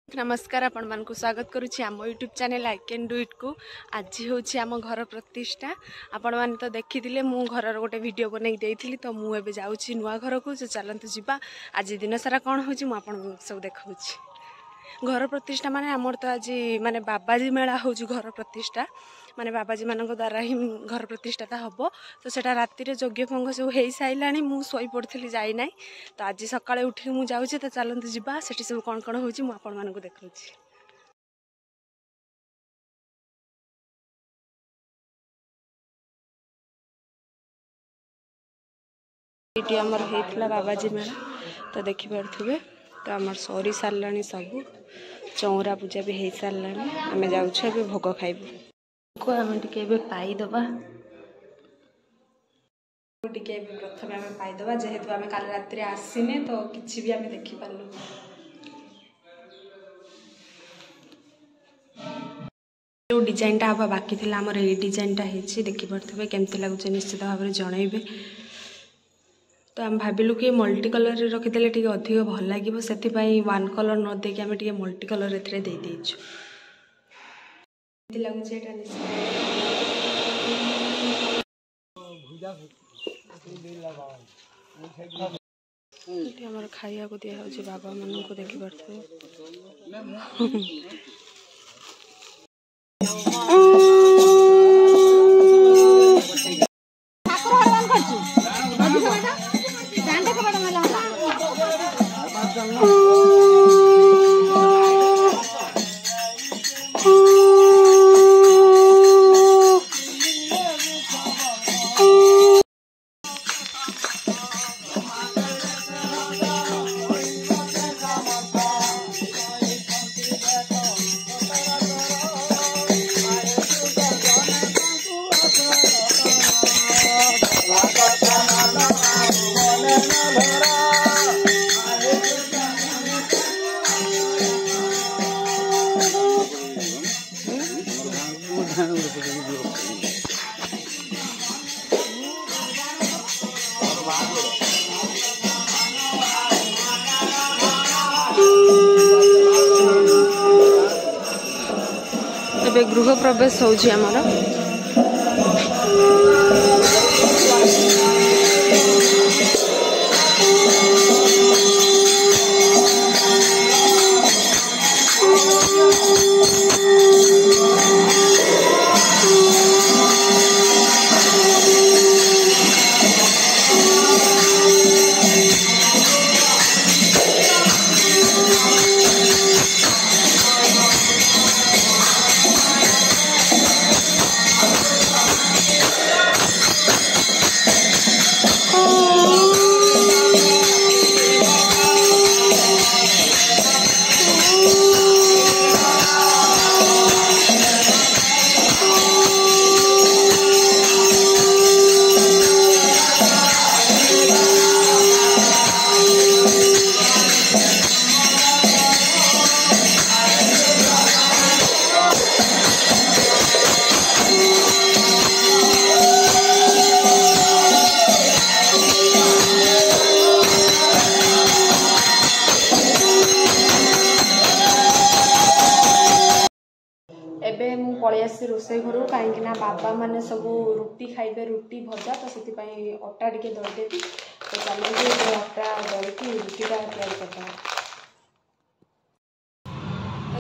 नमस्कार आपण मानकु स्वागत करुछि आम YouTube channel I can do it को। आज हूँ आम घर प्रतिष्ठा। आपण मैंने तो देखी मु घर गोटे वीडियो बन देती तो मुझे जाऊँगी नुआ घर को चलतु जावा आज दिन सारा कौन हो सब देखा घर प्रतिष्ठा माने आमर तो आज माने बाबाजी मेला हो घर प्रतिष्ठा माने बाबाजी मान द्वारा ही घर प्रतिष्ठाता हम तो सेटा राति यज्ञ भंग सब हो सारा मु शोई पड़ी जाना तो आज सकाଳେ उठी मु जाऊँगी तो चलतु जावा से सब कौन कौन हो देखा ये आमर होता बाबाजी मेला तो देखिपे तो आमर सरी सारा सब चौरा पूजा भी हो सारा आम जाऊँ भोग खाइबू आम टे पाईदबा प्रथम आम पाईदबा जेहेतु आम काल राति आसीने तो किसी भी आम देखिपारू जो डिजाइनटा हवा बाकी थी आमर ये डिजाइनटा देखिपे केमती लगुच निश्चित भाव में जनइबे तो आम भाविलु कि मल्टी कलर रखीदे टे अधिक भल लगे से वन कलर न देकी आम टे मल्टी कलर लगुच आमर खाया को दिया बाबा मान को देखिपे गृह प्रवेश होउछि हमर पलि आसी रोषे घर कहीं बाबा माने सब रुटी खाइबे रुटी भजा तो से अटा टिके दली देती तो चलिए अटा दलिकी रुटीटा तैयार करता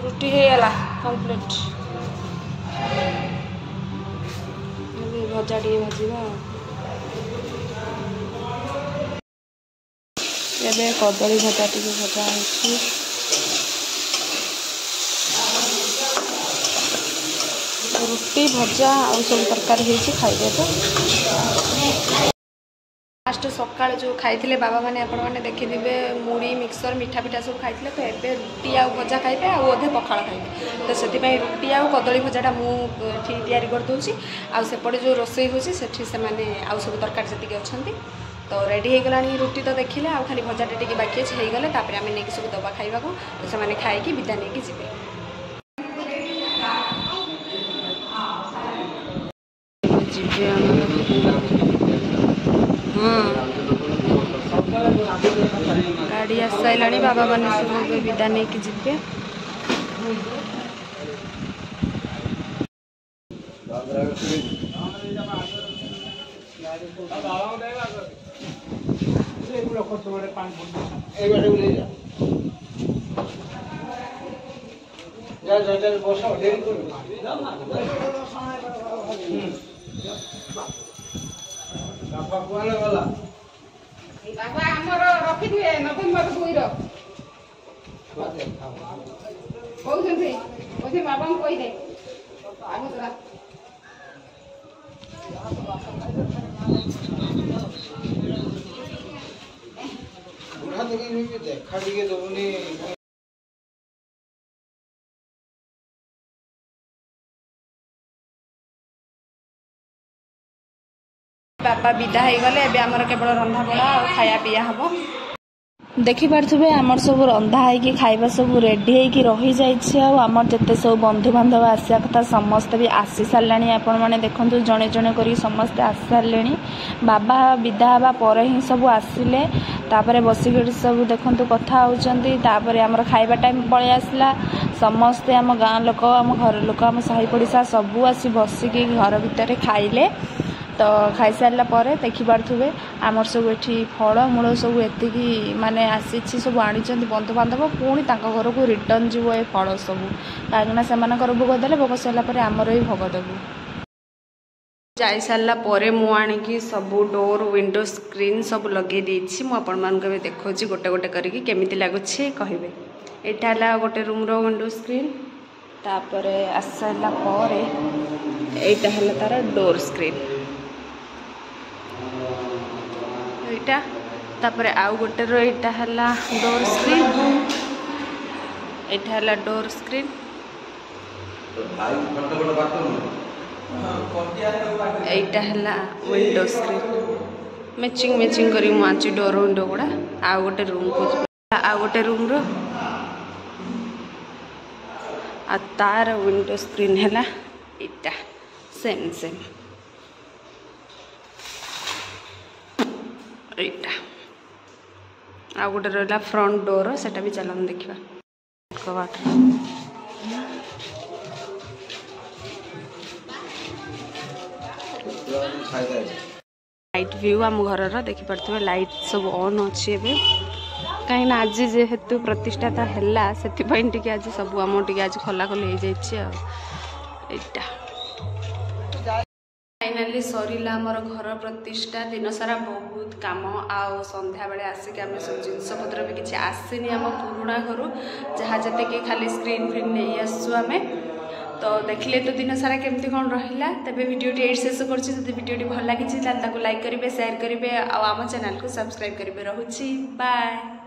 रुटी होगा कम्प्लीट भजा टे भाजा एवं कदली भजा टे भजा हो रुटी भजा और सब तरकारी खाइबे तो लास्ट सकाल जो खाई बाबा मैंने आपण मैंने देखिए मुड़ी मिक्सर मिठा पिठा सब खाई तो एवं रुटी आ भजा खाइबे आधे पखाड़ खाइबे तो से रुटी आ कदली भजाटा मुझे तैयारी करदे आसेपटे जो रोषे होती से आउ सब तरकारी जी अच्छा तो रेडी हो गला रुटी तो देखिले आ खाली भजाटा टे बाकी अच्छे हो गले आम नहीं सब दबा खाइबा को तो से खाई विदा नहीं जी गाड़ी आस सारा बाबा मैंने सब विदा नहीं कि जी बाबा आमर रखिथे नवेम्बर 2 रो कहते बोझे बाबा को कही दे आगु तोरा बुढ़ा देखी देखा टिके दबुनी बापा विदा हो गले एबे हमर केवल रंधा बड़ा और खाया पिया हबो देखिपे आमर सब रंधा है खाଇବା सब रेडी है रही जामर जिते सब बंधु बांधव आसा कथा समस्ते भी आसी सारे आपण मैंने देखु जड़े जड़े कर समस्ते आसी सारे बाबा विदा हवा पर ही सब आसिले तापर बसिक सब देखु कथा होपर आमर खाଇବା टाइम पलि आसला समस्ते आम गाँ लोक आम घर लोक आम साही पड़िशा सबू आसी बसिकी घर भितर खाइले तो खाई सारा पर देखिपे आमर सब ये फल मूल सब एति माने आसी सब आनी बंधु बांधव पुणी घर को रिटर्न जीव ये फल सब कहीं से भोग देले भोग सारापर आमर ही भोग देवु जाई सारा पर मुझे सब डोर विंडो स्क्रीन सब लगे देछि मु आपण मान को देखो गोटे गोटे करके केमिति लागुछि कहिबे एटा ला गोटे रूम रो विंडो स्क्रीन तापर आसाला पर एटा हला तार डोर स्क्रीन एटा तापर आउ गोटे रो एटा हला डोर स्क्रीन एटा हला डोर स्क्रीन एटा हला विंडो स्क्रीन मैचिंग मैचिंग करी मुझे डोर विंडो गुड़ा आउ गोटे रूम को आउ गोटे रूम रो आ तार विंडो स्क्रीन है इटा सेम सेम इटा आ गोटे रहा फ्रंट डोर सेटा भी चलन देखा कबाट लाइट व्यू आम घर देखिपे लाइट सब ऑन अच्छे कहीं आज जेहेतु प्रतिष्ठाता है से आज सब आम आज खोला खोली हो जाइटा फाइनाली सरीला आमर घर प्रतिष्ठा दिन सारा बहुत काम आउ संध्या बेले आसिक आम सब जिनस पत्र भी किसी आसनी आम पुराणा घर जहाँ जते खाली स्क्रीन फ्रीन नहीं आसु आम तो देखिले तो दिन सारा केमती कौन रहा तेज भिडियोटी ये शेष करीडियोटी भल लगी लाइक करेंगे शेयर करेंगे आम चैनल को सब्सक्राइब करेंगे रोची बाय।